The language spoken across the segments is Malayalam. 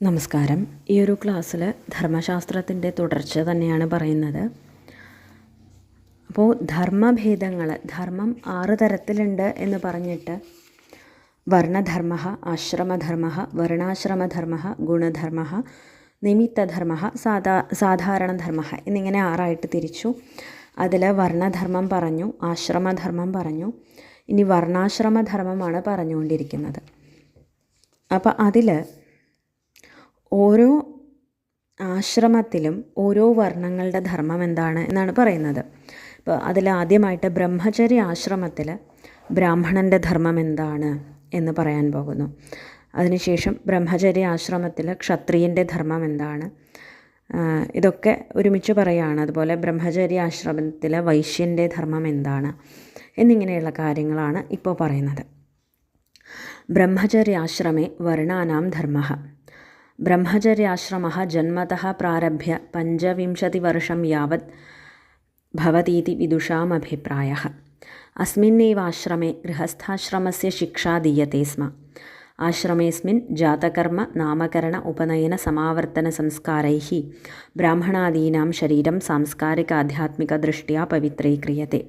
നമസ്കാരം. ഈ ഒരു ക്ലാസ്സിൽ ധർമ്മശാസ്ത്രത്തിൻ്റെ തുടർച്ച തന്നെയാണ് പറയുന്നത്. അപ്പോൾ ധർമ്മഭേദങ്ങൾ, ധർമ്മം 6 തരത്തിലുണ്ട് എന്ന് പറഞ്ഞിട്ട് വർണ്ണധർമ്മ, ആശ്രമധർമ്മ, വർണ്ണാശ്രമധർമ്മ, ഗുണധർമ്മ, നിമിത്തധർമ്മ, സാധാരണധർമ്മ എന്നിങ്ങനെ 6ആയിട്ട് തിരിച്ചു. അതിൽ വർണ്ണധർമ്മം പറഞ്ഞു, ആശ്രമധർമ്മം പറഞ്ഞു, ഇനി വർണ്ണാശ്രമധർമ്മമാണ് പറഞ്ഞുകൊണ്ടിരിക്കുന്നത്. അപ്പോൾ അതിൽ ഓരോ ആശ്രമത്തിലും ഓരോ വർണ്ണങ്ങളുടെ ധർമ്മം എന്താണ് എന്നാണ് പറയുന്നത്. ഇപ്പോൾ അതിലാദ്യമായിട്ട് ബ്രഹ്മചര്യ ആശ്രമത്തിൽ ബ്രാഹ്മണൻ്റെ ധർമ്മം എന്താണ് എന്ന് പറയാൻ പോകുന്നു. അതിനുശേഷം ബ്രഹ്മചര്യ ആശ്രമത്തിൽ ക്ഷത്രിയൻ്റെ ധർമ്മം എന്താണ്, ഇതൊക്കെ ഒരുമിച്ച് പറയുകയാണ്. അതുപോലെ ബ്രഹ്മചര്യ ആശ്രമത്തിൽ വൈശ്യൻ്റെ ധർമ്മം എന്താണ് എന്നിങ്ങനെയുള്ള കാര്യങ്ങളാണ് ഇപ്പോൾ പറയുന്നത്. ബ്രഹ്മചര്യാശ്രമേ വർണ്ണാനാം ധർമ്മ. ബ്രഹ്മചര്യാശ്രമഃ ജന്മതഃ പ്രാരഭ്യ 25 വർഷം യാവത് ഭവതീതി വിദുഷാമഭിപ്രായः. അസ്മിന്നേവാശ്രമേ ഗൃഹസ്ഥാശ്രമസ്യ ശിക്ഷാ ദീയത്തെ സ്മ. ആശ്രമേസ്മിൻ ജാതകർമ്മ നാമകരണ ഉപനയന സമാവർത്തന സംസ്കാരൈഃ ബ്രാഹ്മണാദീനാം ശരീരം സാംസ്കാരിക ആധ്യാത്മിക ദൃഷ്ട്യാ പവിത്രീക്രിയത്തെ.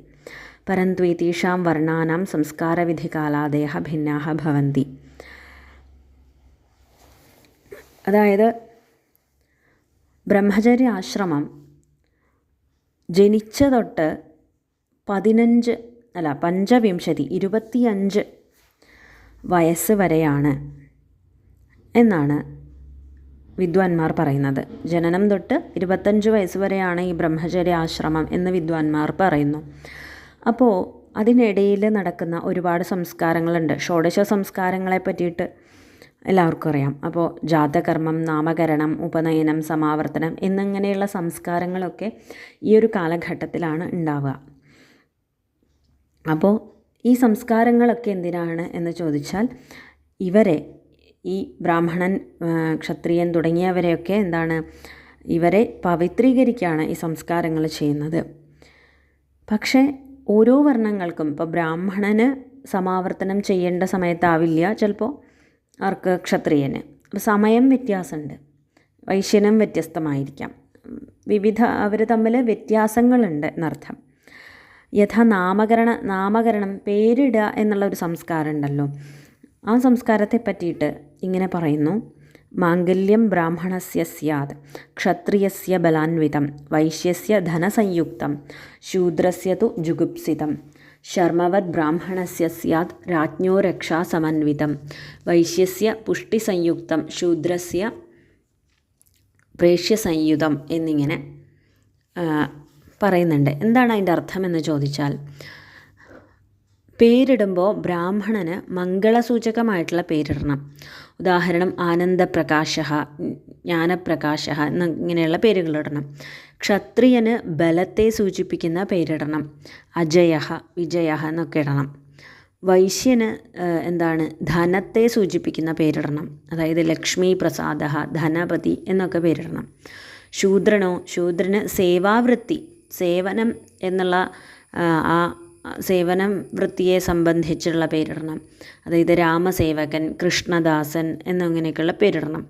പരന്ത്വേതേഷാം വർണ്ണാനാം സംസ്കാരവിധികാലാദയഃ ഭിന്നാഃ ഭവന്തി. അതായത് ബ്രഹ്മചര്യ ആശ്രമം ജനിച്ച തൊട്ട് 25 വയസ്സ് വരെയാണ് എന്നാണ് വിദ്വാൻമാർ പറയുന്നത്. ജനനം തൊട്ട് 25 വയസ്സ് വരെയാണ് ഈ ബ്രഹ്മചര്യ ആശ്രമം എന്ന് വിദ്വാൻമാർ പറയുന്നു. അപ്പോൾ അതിനിടയിൽ നടക്കുന്ന ഒരുപാട് സംസ്കാരങ്ങളുണ്ട്. ഷോഡശ സംസ്കാരങ്ങളെ പറ്റിയിട്ട് എല്ലാവർക്കും അറിയാം. അപ്പോൾ ജാതകർമ്മം, നാമകരണം, ഉപനയനം, സമാവർത്തനം എന്നിങ്ങനെയുള്ള സംസ്കാരങ്ങളൊക്കെ ഈ ഒരു കാലഘട്ടത്തിലാണ് ഉണ്ടാവുക. അപ്പോൾ ഈ സംസ്കാരങ്ങളൊക്കെ എന്തിനാണ് എന്ന് ചോദിച്ചാൽ, ഇവരെ ഈ ബ്രാഹ്മണൻ, ക്ഷത്രിയൻ തുടങ്ങിയവരെയൊക്കെ ഇവരെ പവിത്രീകരിക്കുകയാണ് ഈ സംസ്കാരങ്ങൾ ചെയ്യുന്നത്. പക്ഷേ ഓരോ വർണ്ണങ്ങൾക്കും, ഇപ്പോൾ ബ്രാഹ്മണന് സമാവർത്തനം ചെയ്യേണ്ട സമയത്താവില്ല ചിലപ്പോൾ അവർക്ക് ക്ഷത്രിയന്. സമയം വ്യത്യാസമുണ്ട്. വൈശ്യനും വ്യത്യസ്തമായിരിക്കാം. അവർ തമ്മിൽ വ്യത്യാസങ്ങളുണ്ട് എന്നർത്ഥം. യഥാ നാമകരണം, പേരിടുക എന്നുള്ള ഒരു സംസ്കാരം ഉണ്ടല്ലോ, ആ സംസ്കാരത്തെ പറ്റിയിട്ട് ഇങ്ങനെ പറയുന്നു. മാംഗല്യം ബ്രാഹ്മണസ്യ സ്യാത് ക്ഷത്രിയസ്യ ബലാന്വിതം വൈശ്യസ്യ ധനസംയുക്തം ശൂദ്രസ്യ തു ജുഗുപ്സിതം. ശർമ്മവത് ബ്രാഹ്മണസ്യ സ്യാത് രാജ്ഞോ രക്ഷാസമന്വിതം വൈശ്യസ്യ പുഷ്ടിസംയുക്തം ശൂദ്രസ്യ പ്രേഷ്യസംയുതം എന്നിങ്ങനെ പറയുന്നുണ്ട്. എന്താണ് അതിൻ്റെ അർത്ഥം എന്ന് ചോദിച്ചാൽ, പേരിടുമ്പോൾ ബ്രാഹ്മണന് മംഗളസൂചകമായിട്ടുള്ള പേരിടണം. ഉദാഹരണം ആനന്ദപ്രകാശ, ജ്ഞാനപ്രകാശ എന്നിങ്ങനെയുള്ള പേരുകളിടണം. ക്ഷത്രിയന് ബലത്തെ സൂചിപ്പിക്കുന്ന പേരിടണം. അജയ, വിജയ എന്നൊക്കെ ഇടണം. വൈശ്യന് ധനത്തെ സൂചിപ്പിക്കുന്ന പേരിടണം. അതായത് ലക്ഷ്മി പ്രസാദ, ധനപതി എന്നൊക്കെ പേരിടണം. ശൂദ്രന് സേവാവൃത്തി, സേവനം എന്നുള്ള ആ സേവനം വൃത്തിയെ സംബന്ധിച്ചുള്ള പേരിടണം. അതായത് രാമസേവകൻ, കൃഷ്ണദാസൻ എന്നിങ്ങനെയൊക്കെയുള്ള പേരിടണം.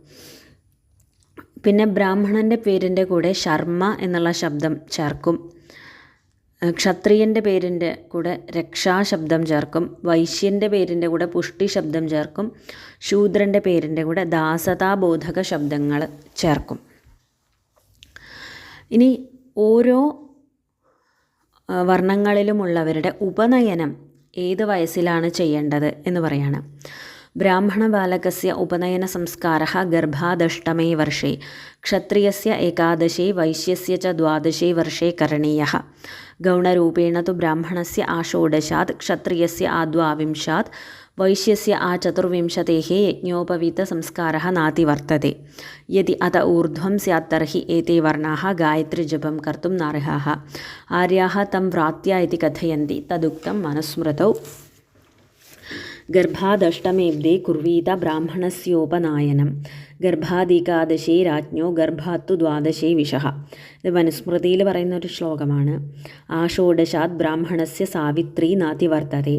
പിന്നെ ബ്രാഹ്മണൻ്റെ പേരിൻ്റെ കൂടെ ശർമ്മ എന്നുള്ള ശബ്ദം ചേർക്കും. ക്ഷത്രിയൻ്റെ പേരിൻ്റെ കൂടെ രക്ഷാശബ്ദം ചേർക്കും. വൈശ്യൻ്റെ പേരിൻ്റെ കൂടെ പുഷ്ടി ശബ്ദം ചേർക്കും. ശൂദ്രൻ്റെ പേരിൻ്റെ കൂടെ ദാസതാബോധക ശബ്ദങ്ങൾ ചേർക്കും. ഇനി ഓരോ വർണ്ണങ്ങളിലുമുള്ളവരുടെ ഉപനയനം ഏത് വയസ്സിലാണ് ചെയ്യേണ്ടത് എന്ന് പറയാണ്. ബ്രാഹ്മണ ബാലകസ്യ ഉപനയന സംസ്കാരഃ ഗർഭാദഷ്ടമേ വർഷേ ക്ഷത്രിയസ്യ 11 വൈശ്യസ്യ ച 12 വർഷേ കരണീയഃ. ഗൗണരൂപേണ തു ബ്രാഹ്മണസ്യ ആഷോഡശാത് ക്ഷത്രിയസ്യ 12 വൈശ്യസ്യ 24 യജ്ഞോപവീത സംസ്കാരഃ നാതിവർത്തതെ. യദി അത ഊർധ്വം സ്യാത് തർഹി ഏതേ വർണ്ണാഃ ഗായത്രീജപം കർത്തും നാർഹാഃ. ആര്യാഃ തം വ്രാത്യ ഇതി കഥയന്തി തദുക്തം മനുസ്മൃതൗ. ഗർഭാദഷ്ടമേബ്ദേ കുർവീത ബ്രാഹ്മണസ്യോപനായനം ഗർഭാദികാദശേ രാജ്ഞോ ഗർഭാത്തു ദ്വാദശേ വിഷഃ. ഇത് മനുസ്മൃതിയിൽ പറയുന്ന ഒരു ശ്ലോകമാണ്. ആഷോഡശാത് ബ്രാഹ്മണസ്യ സാവിത്രി നാതിവർത്തതേ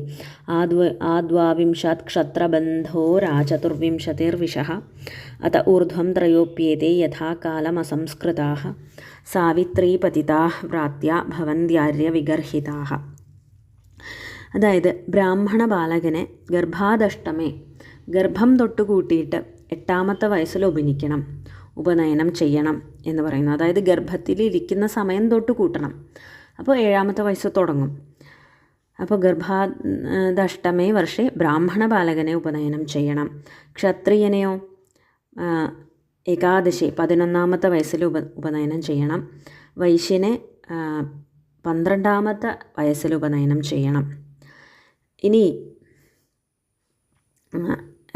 ആദ്വാവിംശാത് ക്ഷത്രബന്ധോ രാചതുർവിംശതിർവിഷഃ അത ഊർധ്വം ത്രയോപ്യേതേ യഥാ കാലമസംസ്കൃതാഃ സാവിത്രീ പതിതാഃ വ്രാത്യ ഭവന്ത്യാര്യ വിഗർഹിതാഃ. അതായത് ബ്രാഹ്മണ ബാലകനെ ഗർഭാദഷ്ടമേ, ഗർഭം തൊട്ട് കൂട്ടിയിട്ട് 8ാമത്തെ വയസ്സിൽ ഉപനയനം ചെയ്യണം എന്ന് പറയുന്നു. അതായത് ഗർഭത്തിലിരിക്കുന്ന സമയം തൊട്ട് കൂട്ടണം. അപ്പോൾ 7ാമത്തെ വയസ്സ് തുടങ്ങും. അപ്പോൾ ഗർഭാദഷ്ടമേ വർഷേ ബ്രാഹ്മണ ബാലകനെ ഉപനയനം ചെയ്യണം. ക്ഷത്രിയനെയോ ഏകാദശി 11ാമത്തെ വയസ്സിൽ ഉപനയനം ചെയ്യണം. വൈശ്യനെ 12ാമത്തെ വയസ്സിൽ ഉപനയനം ചെയ്യണം. ഇനി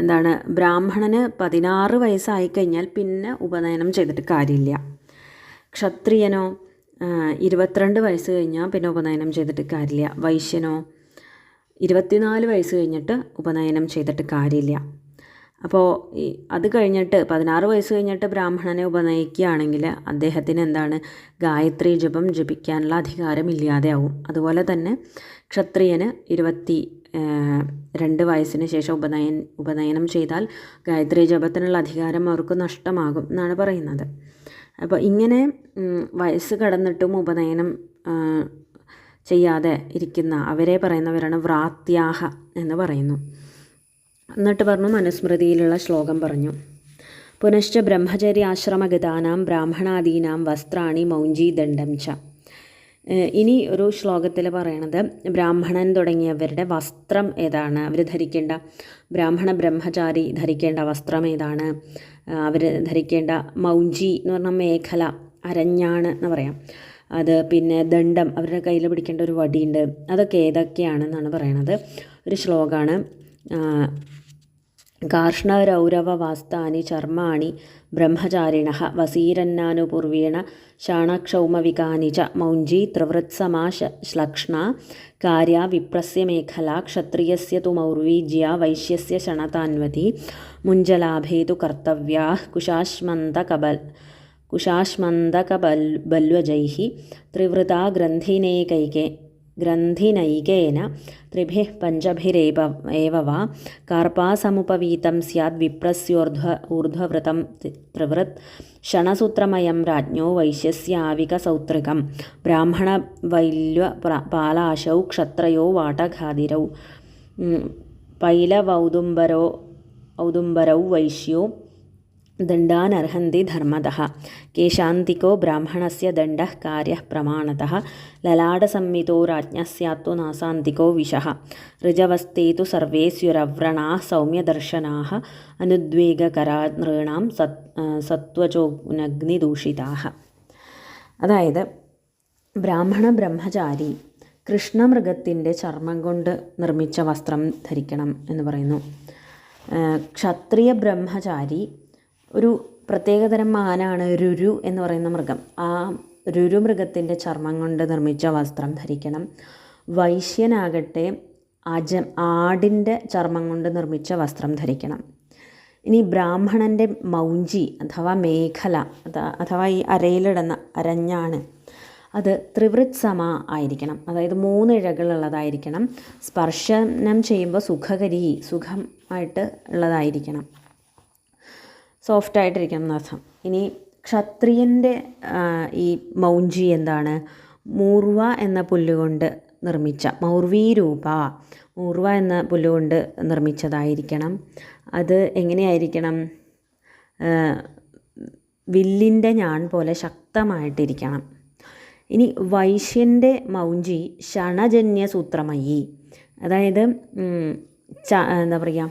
എന്താണ്, ബ്രാഹ്മണന് 16 വയസ്സായി കഴിഞ്ഞാൽ പിന്നെ ഉപനയനം ചെയ്തിട്ട് കാര്യമില്ല. ക്ഷത്രിയനോ 22 വയസ്സ് കഴിഞ്ഞാൽ പിന്നെ ഉപനയനം ചെയ്തിട്ട് കാര്യമില്ല. വൈശ്യനോ 24 വയസ്സ് കഴിഞ്ഞിട്ട് ഉപനയനം ചെയ്തിട്ട് കാര്യമില്ല. അപ്പോൾ അത് കഴിഞ്ഞിട്ട് 16 വയസ്സ് കഴിഞ്ഞിട്ട് ബ്രാഹ്മണനെ ഉപനയിക്കുകയാണെങ്കിൽ അദ്ദേഹത്തിന് എന്താണ്, ഗായത്രി ജപം ജപിക്കാനുള്ള അധികാരം ഇല്ലാതെയാവും. അതുപോലെ തന്നെ ക്ഷത്രിയന് 22 വയസ്സിന് ശേഷം ഉപനയനം ചെയ്താൽ ഗായത്രി ജപത്തിനുള്ള അധികാരം അവർക്ക് നഷ്ടമാകും എന്നാണ് പറയുന്നത്. അപ്പോൾ ഇങ്ങനെ വയസ്സ് കടന്നിട്ടും ഉപനയനം ചെയ്യാതെ ഇരിക്കുന്ന അവരെ പറയുന്നവരാണ് വ്രാത്യാഹ എന്ന് പറയുന്നു. എന്നിട്ട് പറഞ്ഞു, മനുസ്മൃതിയിലുള്ള ശ്ലോകം പറഞ്ഞു. പുനശ്ച ബ്രഹ്മചര്യാശ്രമഗതാനാം ബ്രാഹ്മണാദീനാം വസ്ത്രാണി മൗഞ്ചീദണ്ഡം ച. ഇനി ഒരു ശ്ലോകത്തിൽ പറയണത് ബ്രാഹ്മണൻ തുടങ്ങിയവരുടെ വസ്ത്രം ഏതാണ്, അവർ ധരിക്കേണ്ട, ബ്രഹ്മചാരി ധരിക്കേണ്ട വസ്ത്രം ഏതാണ്, അവർ ധരിക്കേണ്ട മൗഞ്ചി എന്ന് പറഞ്ഞാൽ മേഖല, അരഞ്ഞാണ് എന്ന് പറയാം, അത് പിന്നെ ദണ്ഡം, അവരുടെ കയ്യിൽ പിടിക്കേണ്ട ഒരു വടിയുണ്ട്, അതൊക്കെ ഏതൊക്കെയാണെന്നാണ് പറയണത്. ഒരു ശ്ലോകമാണ്. കാർഷ്ണരൗരവവാസ്താനി ചർമാണി ബ്രഹ്മചാരിണഃ വസീരന്നാനുപൂർവേണ ശാണക്ഷൗമവികാനി ച മൗഞ്ചി ത്രിവൃത്സമാ ശ്ലക്ഷ്ണ കാര്യ വിപ്രസ്യ മേഖല ക്ഷത്രിയസ്യ തു മൗർവീജ്യ വൈശ്യസ്യ ശണതാന്വതി മുഞ്ചലാഭേ തു കർത്തവ്യാ കുശാശ്മന്തകബല്വജൈഃ ത്രിവൃതാ ഗ്രന്ഥിനൈകേന ത്രിഭിഃ പഞ്ചഭിരേവ വാ കാർപാസമുപവീതം സ്യാദ് വിപ്രസ്യോർധ്വവൃതം ത്രിവൃത് ഷണസൂത്രമയം രാജ്ഞോ വൈശ്യസ്യാവികസൗത്രികം ബ്രാഹ്മണവൈല്യപാലാശൗ ക്ഷത്രയോ വാടഘാതിരൗ പൈലവൗദുംബരൗ വൈശ്യോ ദണ്ഡാനർഹന്തി ധർമ്മതഃ കേശാന്തികോ ബ്രാഹ്മണസ്യ ദണ്ഡഃ കാര്യഃ പ്രമാണതഃ ലലാടസംമിതോ രാജ്ഞഃ സ്യാത്തു നാസാന്തികോ വിഷഃ ഋജവസ്തേ തു സർവേ സ്യുരവ്രണാഃ സൗമ്യദർശനാഃ അനുദ്വേഗകരാ നൃണാം സത്വചോഗ്നിദൂഷിതാഃ. അതായത് ബ്രഹ്മചാരി കൃഷ്ണമൃഗത്തിൻ്റെ ചർമ്മം കൊണ്ട് നിർമ്മിച്ച വസ്ത്രം ധരിക്കണം എന്ന് പറയുന്നു. ക്ഷത്രിയ ബ്രഹ്മചാരി ഒരു പ്രത്യേകതരം മാനാണ് രുരു എന്ന് പറയുന്ന മൃഗം. ആ രുരു മൃഗത്തിൻ്റെ ചർമ്മം കൊണ്ട് നിർമ്മിച്ച വസ്ത്രം ധരിക്കണം. വൈശ്യനാകട്ടെ ആടിൻ്റെ ചർമ്മം കൊണ്ട് നിർമ്മിച്ച വസ്ത്രം ധരിക്കണം. ഇനി ബ്രാഹ്മണൻ്റെ മൗഞ്ചി അഥവാ മേഖല അഥവാ ഈ അരയിലിടുന്ന അരഞ്ഞാണ്, അത് ത്രിവൃത് സമ ആയിരിക്കണം. അതായത് 3 ഇഴകളുള്ളതായിരിക്കണം. സ്പർശനം ചെയ്യുമ്പോൾ സുഖമായിട്ട് ഉള്ളതായിരിക്കണം, സോഫ്റ്റായിട്ടിരിക്കണം എന്നർത്ഥം. ഇനി ക്ഷത്രിയൻ്റെ ഈ മൗഞ്ചി എന്താണ്, മൂർവ എന്ന പുല്ലുകൊണ്ട് നിർമ്മിച്ച മൂർവ എന്ന പുല്ലുകൊണ്ട് നിർമ്മിച്ചതായിരിക്കണം. അത് എങ്ങനെയായിരിക്കണം, വില്ലിൻ്റെ ഞാൺ പോലെ ശക്തമായിട്ടിരിക്കണം. ഇനി വൈശ്യൻ്റെ മൗഞ്ചി ഷണജന്യ സൂത്രമയി, അതായത് എന്താ പറയുക,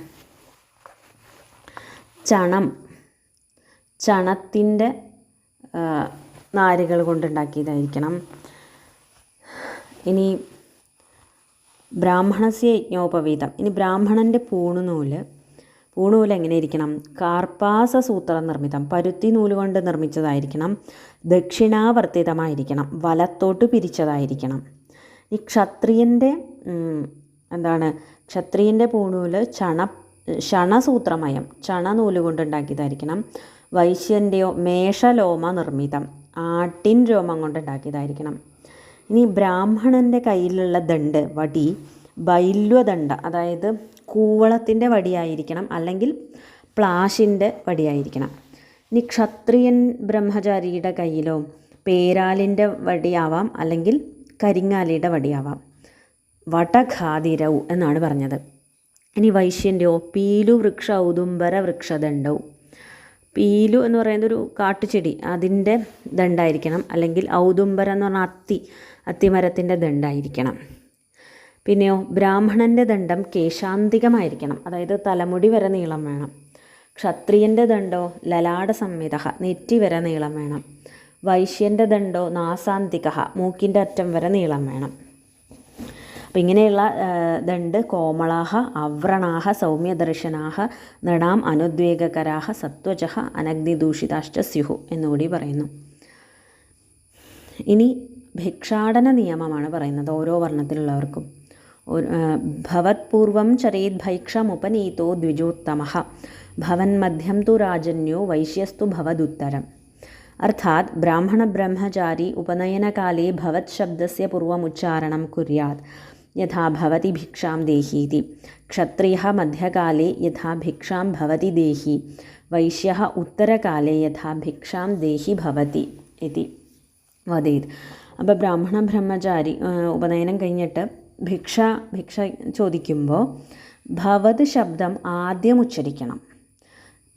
ചണത്തിൻ്റെ നാരുകൾ കൊണ്ടുണ്ടാക്കിയതായിരിക്കണം. ഇനി ബ്രാഹ്മണസ്യ യജ്ഞോപവീതം, ഇനി ബ്രാഹ്മണൻ്റെ പൂണുനൂല് എങ്ങനെ ഇരിക്കണം, കാർപ്പാസസൂത്രം നിർമ്മിതം, പരുത്തി നൂല് കൊണ്ട് നിർമ്മിച്ചതായിരിക്കണം. ദക്ഷിണാവർത്തിതമായിരിക്കണം, വലത്തോട്ട് പിരിച്ചതായിരിക്കണം. ഈ ക്ഷത്രിയൻ്റെ എന്താണ്, ക്ഷത്രിയൻ്റെ പൂണൂല് ക്ഷണസൂത്രമയം, ചണനൂല് കൊണ്ടുണ്ടാക്കിയതായിരിക്കണം. വൈശ്യൻ്റെയോ മേഷലോമ നിർമ്മിതം, ആട്ടിൻ രോമം കൊണ്ടുണ്ടാക്കിയതായിരിക്കണം. ഇനി ബ്രാഹ്മണൻ്റെ കയ്യിലുള്ള ദണ്ട്, വടി, ബൈല്വദണ്ഡ, അതായത് കൂവളത്തിൻ്റെ വടിയായിരിക്കണം, അല്ലെങ്കിൽ പ്ലാശിൻ്റെ വടിയായിരിക്കണം. ഇനി ക്ഷത്രിയൻ ബ്രഹ്മചാരിയുടെ കയ്യിലോ പേരാലിൻ്റെ വടിയാവാം, അല്ലെങ്കിൽ കരിങ്ങാലിയുടെ വടിയാവാം. വടഖാതിരൗ എന്നാണ് പറഞ്ഞത്. ഇനി വൈശ്യൻ്റെയോ പീലു വൃക്ഷ ഔദുംബര വൃക്ഷദണ്ഡവും, പീലു എന്ന് പറയുന്നത് ഒരു കാട്ടുചെടി, അതിൻ്റെ ദണ്ടായിരിക്കണം, അല്ലെങ്കിൽ ഔദുംബരം എന്ന് പറഞ്ഞാൽ അത്തിമരത്തിൻ്റെ ദണ്ടായിരിക്കണം. പിന്നെയോ ബ്രാഹ്മണൻ്റെ ദണ്ഡം കേശാന്തികമായിരിക്കണം, അതായത് തലമുടി വരെ നീളം വേണം. ക്ഷത്രിയൻ്റെ ദണ്ഡോ ലലാട സംഹിത, നെറ്റി വരെ നീളം വേണം. വൈശ്യൻ്റെ ദണ്ഡോ നാസാന്തിക, മൂക്കിൻ്റെ അറ്റം വരെ നീളം വേണം. അപ്പം ഇങ്ങനെയുള്ള ദണ്ട് കോമളാഹ അവ്രണാഹ സൗമ്യദർശനാഹ നൃണാം അനുദ്വേഗകരാഹ സത്വജഃ അനഗ്നിദൂഷിതാശ്ച സ്യുഹു എന്നുകൂടി പറയുന്നു. ഇനി ഭിക്ഷാടന നിയമമാണ് പറയുന്നത് ഓരോ വർണ്ണത്തിലുള്ളവർക്കും. ഭവത്പൂർവം ചരേത് ഭൈക്ഷമുപനീതോ ദ്വിജോത്തമഃ ഭവൻ മധ്യം തു രാജന്യോ വൈശ്യസ്തു ഭവദുത്തരം. അർത്ഥാത് ബ്രാഹ്മണ ബ്രഹ്മചാരി ഉപനയനകാലേ ഭവത് ശബ്ദസ്യ പൂർവമുച്ചാരണം കുര്യാത് യഥാ ഭവതി ഭിക്ഷാം ദേഹീതി. ക്ഷത്രിയഃ മധ്യകാലേ യഥാ ഭിക്ഷാം ഭവതി ദേഹി, വൈശ്യഃ ഉത്തരകാലേ യഥാ ഭിക്ഷാം ദേഹി ഭവതി ഇതി വദേത്. അപ്പോൾ ബ്രാഹ്മണ ബ്രഹ്മചാരി ഉപനയനം കഴിഞ്ഞിട്ട് ഭിക്ഷ ചോദിക്കുമ്പോൾ ഭവത് ശബ്ദം ആദ്യം ഉച്ചരിക്കണം,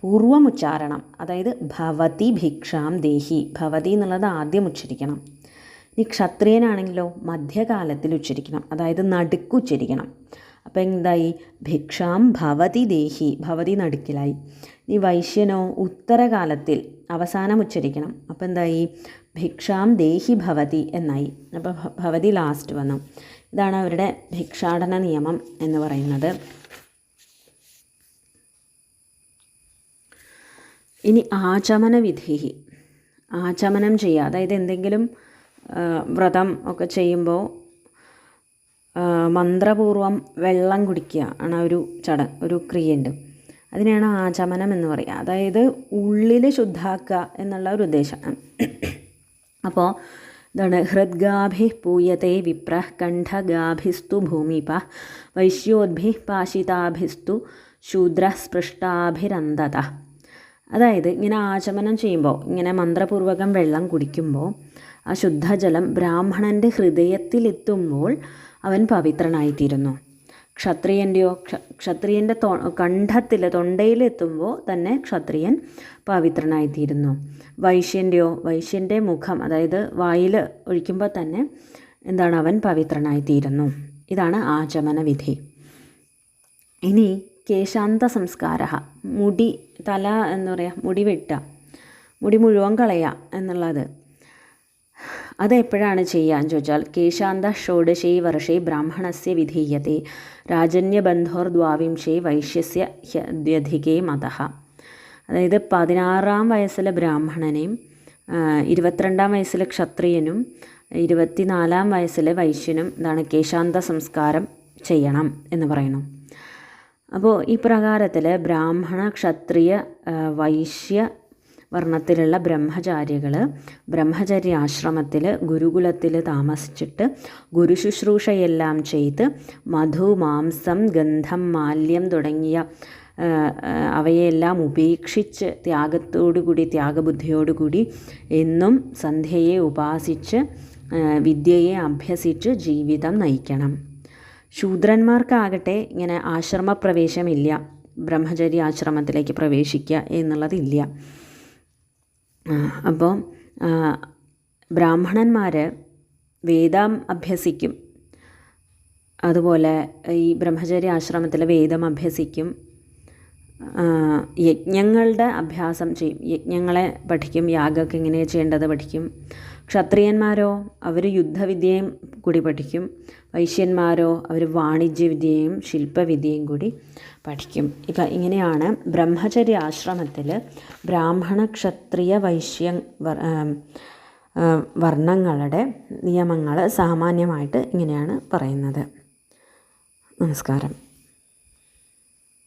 പൂർവമുച്ചാരണം, അതായത് ഭവതി ഭിക്ഷാം ദേഹി, ഭവതി എന്നുള്ളത് ആദ്യം ഉച്ചരിക്കണം. ഇനി ക്ഷത്രിയനാണെങ്കിലോ മധ്യകാലത്തിൽ ഉച്ചരിക്കണം, അതായത് നടുക്ക് ഉച്ചരിക്കണം. അപ്പോൾ എന്തായി? ഭിക്ഷാം ഭവതി ദേഹി, ഭവതി നടുക്കിലായി. ഇനി വൈശ്യനോ ഉത്തരകാലത്തിൽ അവസാനം ഉച്ചരിക്കണം, അപ്പോൾ എന്തായി? ഭിക്ഷാം ദേഹി ഭവതി എന്നായി. അപ്പോൾ ഭവതി ലാസ്റ്റ് വന്നു. ഇതാണ് അവരുടെ ഭിക്ഷാടന നിയമം എന്ന് പറയുന്നത്. ഇനി ആചമന വിധി, ആചമനം ചെയ്യുക, അതായത് എന്തെങ്കിലും വ്രതം ഒക്കെ ചെയ്യുമ്പോൾ മന്ത്രപൂർവം വെള്ളം കുടിക്കുക ആണ് ഒരു ക്രിയയുണ്ട്. അതിനെയാണ് ആചമനം എന്ന് പറയുക, അതായത് ഉള്ളിൽ ശുദ്ധാക്കുക എന്നുള്ള ഒരു ഉദ്ദേശം. അപ്പോൾ ഇതാണ് ഹൃദ്ഗാഭി പൂയത്തെ വിപ്ര കണ്ഠഗാഭിസ്തു ഭൂമിപ വൈശ്യോദ്ഭി പാശിതാഭിസ്തു ശൂദ്രസ്പൃഷ്ടാഭിരന്തത. അതായത് ഇങ്ങനെ ആചമനം ചെയ്യുമ്പോൾ, ഇങ്ങനെ മന്ത്രപൂർവകം വെള്ളം കുടിക്കുമ്പോൾ ആ ശുദ്ധജലം ബ്രാഹ്മണൻ്റെ ഹൃദയത്തിലെത്തുമ്പോൾ അവൻ പവിത്രനായിത്തീരുന്നു. ക്ഷത്രിയൻ്റെ തൊണ്ടയിലെത്തുമ്പോൾ തന്നെ ക്ഷത്രിയൻ പവിത്രനായിത്തീരുന്നു. വൈശ്യൻ്റെ മുഖം, അതായത് വായിൽ ഒഴിക്കുമ്പോൾ തന്നെ എന്താണ്? അവൻ പവിത്രനായിത്തീരുന്നു. ഇതാണ് ആചമന വിധി. ഇനി കേശാന്ത സംസ്കാര, മുടി, തല എന്ന് പറയുക, മുടി വെട്ടുക, മുടി മുഴുവൻ കളയുക എന്നുള്ളത്. അത് എപ്പോഴാണ് ചെയ്യാന്ന് ചോദിച്ചാൽ കേശാന്ത ഷോഡശേ വർഷേ ബ്രാഹ്മണസ്യ വിധീയത്തെ രാജന്യബന്ധോർ ദ്വാവിംശേ വൈശ്യസ്യ ഹ്യധികേ മതഃ. അതായത് 16-ാം വയസ്സിലെ ബ്രാഹ്മണനെയും 22-ാം വയസ്സിലെ ക്ഷത്രിയനും 24-ാം വയസ്സിലെ വൈശ്യനും എന്താണ് കേശാന്ത സംസ്കാരം ചെയ്യണം എന്ന് പറയുന്നു. അപ്പോൾ ഈ പ്രകാരത്തിൽ ബ്രാഹ്മണ ക്ഷത്രിയ വൈശ്യ വർണ്ണത്തിലുള്ള ബ്രഹ്മചാരികൾ ബ്രഹ്മചര്യാശ്രമത്തിൽ ഗുരുകുലത്തിൽ താമസിച്ചിട്ട് ഗുരുശുശ്രൂഷയെല്ലാം ചെയ്ത് മധു, മാംസം, ഗന്ധം, മാല്യം തുടങ്ങിയ അവയെല്ലാം ഉപേക്ഷിച്ച് ത്യാഗബുദ്ധിയോടുകൂടി എന്നും സന്ധ്യയെ ഉപാസിച്ച് വിദ്യയെ അഭ്യസിച്ച് ജീവിതം നയിക്കണം. ശൂദ്രന്മാർക്കാകട്ടെ ഇങ്ങനെ ആശ്രമപ്രവേശമില്ല, ബ്രഹ്മചര്യാശ്രമത്തിലേക്ക് പ്രവേശിക്കുക എന്നുള്ളതില്ല. അപ്പോൾ ബ്രാഹ്മണന്മാർ വേദം അഭ്യസിക്കും, അതുപോലെ ഈ ബ്രഹ്മചര്യാശ്രമത്തിൽ വേദം അഭ്യസിക്കും, യജ്ഞങ്ങളുടെ അഭ്യാസം ചെയ്യും, യജ്ഞങ്ങളെ പഠിക്കും, യാഗമൊക്കെ എങ്ങനെയാണ് ചെയ്യേണ്ടത് പഠിക്കും. ക്ഷത്രിയന്മാരോ അവർ യുദ്ധവിദ്യയും കൂടി പഠിക്കും. വൈശ്യന്മാരോ അവർ വാണിജ്യവിദ്യയും ശില്പവിദ്യയും കൂടി പഠിക്കും. ഇപ്പം ഇങ്ങനെയാണ് ബ്രഹ്മചര്യാശ്രമത്തിൽ ബ്രാഹ്മണ ക്ഷത്രിയ വൈശ്യ വർണ്ണങ്ങളുടെ നിയമങ്ങൾ സാമാന്യമായിട്ട് ഇങ്ങനെയാണ് പറയുന്നത്. നമസ്കാരം.